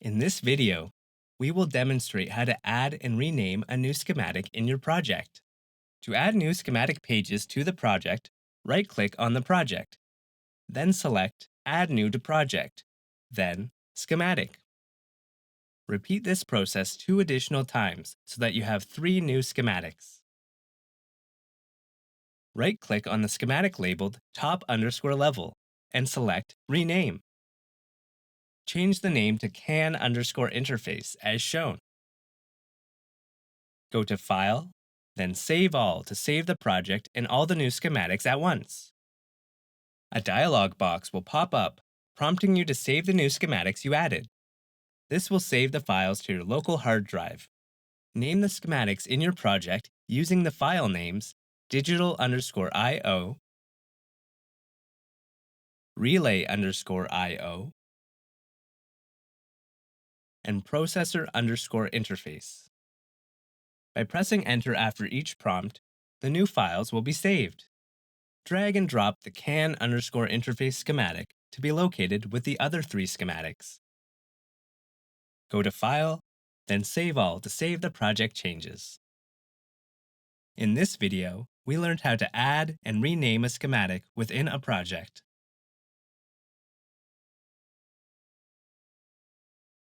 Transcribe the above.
In this video, we will demonstrate how to add and rename a new schematic in your project. To add new schematic pages to the project, right-click on the project. Then select Add New to Project, then Schematic. Repeat this process 2 additional times so that you have 3 new schematics. Right-click on the schematic labeled top_level and select Rename. Change the name to can_interface as shown. Go to File, then Save All to save the project and all the new schematics at once. A dialog box will pop up, prompting you to save the new schematics you added. This will save the files to your local hard drive. Name the schematics in your project using the file names digital_IO, relay_IO, and processor_interface. By pressing Enter after each prompt, the new files will be saved. Drag and drop the can_interface schematic to be located with the other 3 schematics. Go to File, then Save All to save the project changes. In this video, we learned how to add and rename a schematic within a project.